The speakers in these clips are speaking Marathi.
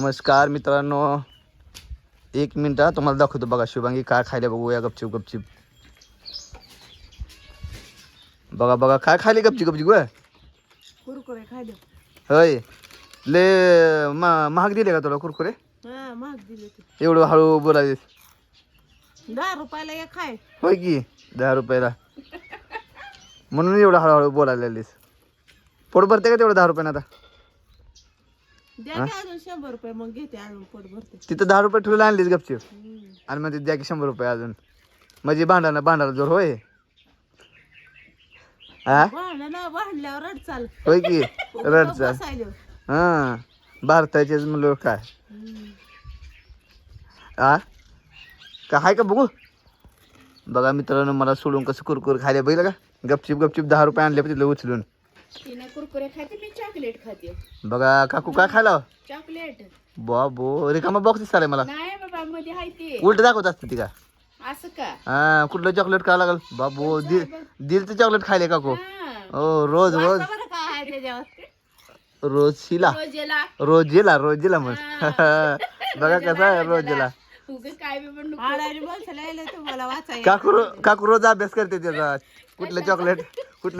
नमस्कार मित्रांनो, एक मिनिट तुम्हाला दाखवतो बघा शुभांगी काय खायला बघूया. गपचिप गपचिप बघा बघा काय खायले गपचिप गपचिप ग. कुरकुरे खायले. होय ले महाग दिले का तुला कुरकुरे? हा महाग दिले ते. एवढं हळू बोलायचे. 10 रुपयाला एक खाय. होय की 10 रुपयाला म्हणून एवढं हळूहळू बोलायला लागलीस. पोट भरते का तेवढं 10 रुपयानं? आता द्या की अजून 100 रुपये मग घेते अजून पोट भरते. तिथं 10 रुपये ठेवले आणलीस गपचिप आणि मग द्या की 100 रुपये अजून. म्हणजे भांडायला जोर होय. हा भांडल्यावर रड चाल. होय की रड चाल. बसायला. हा भारताचेच म्हणलं काय आ काय आहे का बघू. बघा मित्रांनो मला सोडून कसं कुरकुर खायला बघितलं का. गपचिप गपचिप 10 रुपये आणले तिथलं उचलून. तिने कुरकुरे खाते मी चॉकलेट खाते. बघा काकू काय खायला चॉकलेट बाबो रिकामा बॉक्स दिसताय मला. नाही बाबा मध्ये आहे ते. उलट दाखवत असते ती का. असं का? हा कुठलं चॉकलेट खायला लागल बाबू. दिल तर चॉकलेट खायले काकू. हो रोज रोज बरं काय आहे त्याच्यावर. रोजीला रोजेला. रोजीला रोजीला म्हण. बघा कसं आहे रोजीला. काय बी पण तुम्हाला वाचायला. काकू रोज अभ्यास करते त्याचा. कुठलं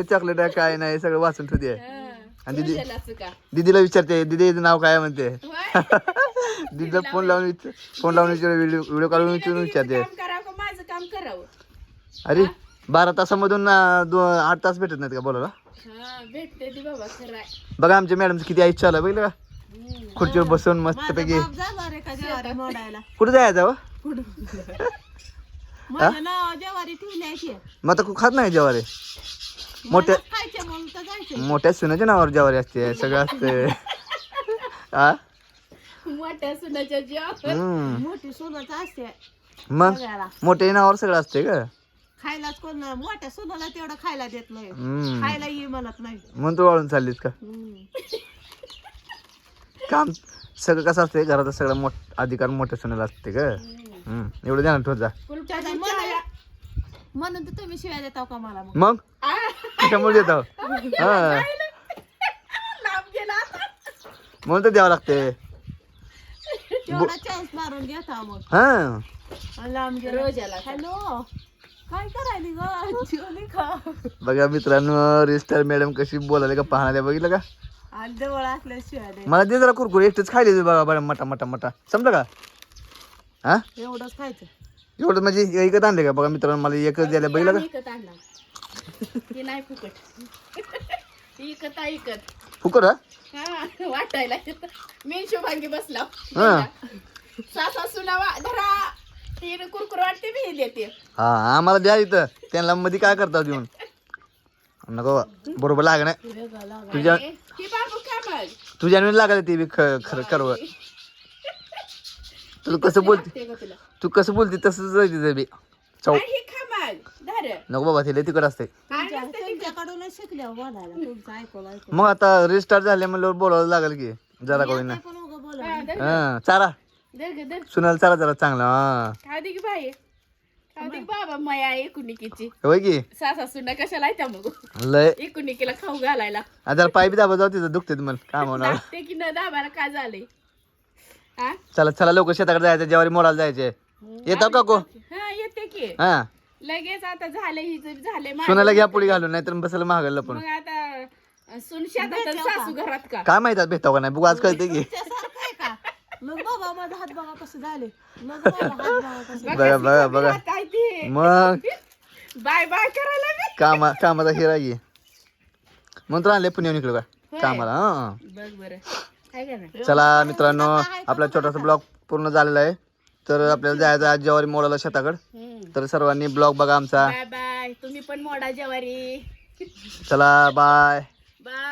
चॉकलेट आहे काय नाही सगळं वाचून ठेवते. आणि दीदीला विचारते दीदीचं नाव काय म्हणते. दीदीला फोन लावून व्हिडिओ काढून विचारते. माझं काम करावं. अरे 12 तासामधून 8 तास भेटत नाहीत का बोलायला. भेटते ती बाबा खरं. बघा आमच्या मॅडमचं किती इच्छा आलं बघितलं का. खुर्चीवर बसून मस्त पैकी. कुठे जायचं हो? मग आता खात नाही ज्वारी. मोठ्या सुनाच्या नावावर ज्वारी असते सगळं असते. हा मोठ्या सुनाच्या जेव्हा मोठी सुनाच असते. मग मोठ्या नावावर सगळं असते का. खायलाच कोण मोठ्या सुनाला तेवढं खायला देत नाही. खायला ये म्हणत नाही म्हणून तू वाळून चाललीस का. काम सगळं कसं असते घरात सगळं अधिकार मोठ्या सुनाला असते का. एवढं ध्यान ठेवत जा. म्हणून तर तुम्ही शिवाय देता का मला. मग कशामुळे देतो. हा म्हणून तर द्यावं लागते. चान्स मारून घेता मग. हा लांब गेला. हॅलो काय करायली ग. बघा मित्रांनो रजिस्टर मॅडम कशी बोलायला का पाहण्याला बघितलं का. जवळ असल्याशिवाय मला दे जरा कुरकुर. एकटेच खायले बघा बरं मटा मटा मटा समजा का. हा एवढंच खायचं. एवढं म्हणजे एकच आणले का. बघा मित्रांनो मला एकच द्यायला बघितलं का. इकत आणला ते नाही फुकट. इकत फुकट हा वाटायला. मी शुभांगी बसला. हा सासा सुनावा धरा. तीन कुरकुर वाटते मी देते. हा आम्हाला द्या इथं. त्यांना मध्ये काय करतात येऊन नको बरोबर लाग नाही. तुझ्या तुझ्या लागत ती बी खरं करव. तू कसं बोलते तसंच बी चौ. नको बाबा तिला तिकड असते. मग आता रिस्टार्ट झाले म्हणल्यावर बोलावं लागेल की जरा कोणी ना. हा चारा सुनाला चारा जरा चांगला. बाबा माया एकुनिकीची होय की. सासा सुना कशाला येत्या मग लय एकुनिकीला खाऊ घालायला. जरा पाय बी दाबा जाऊ तिथं दुखते मला काम होणार. ते की न दाबाला काय झालंय. चला चला लवकर शेताकडे जायचं. ज्वारी मोडायला जायचे. येतो का को. हा येते की हा लगेच. आता झाले ही झाले. सुनाला घ्या पुढे घालून नाही तर बसायला महागायला पण. मग आता सुन शेतात सासू घरात का. काय माहित भेटतो का नाही बघू आज कळते की. मग बाबा माझा हात बघा कसं झाले. बघा बघा बघा मग बाय बाय करायला. कामाचा हिरा घे म्हणून तर आणले पुण्या निघलो का कामाला. हा बघ बरं. चला मित्रांनो आपला छोटासा ब्लॉग पूर्ण झालेला आहे. तर आपल्याला जायचं आज ज्वारी मोडायला शेताकडे. तर सर्वांनी ब्लॉग बघा आमचा. Bye bye. तुम्ही पण मोडा ज्वारी. चला बाय. बाय.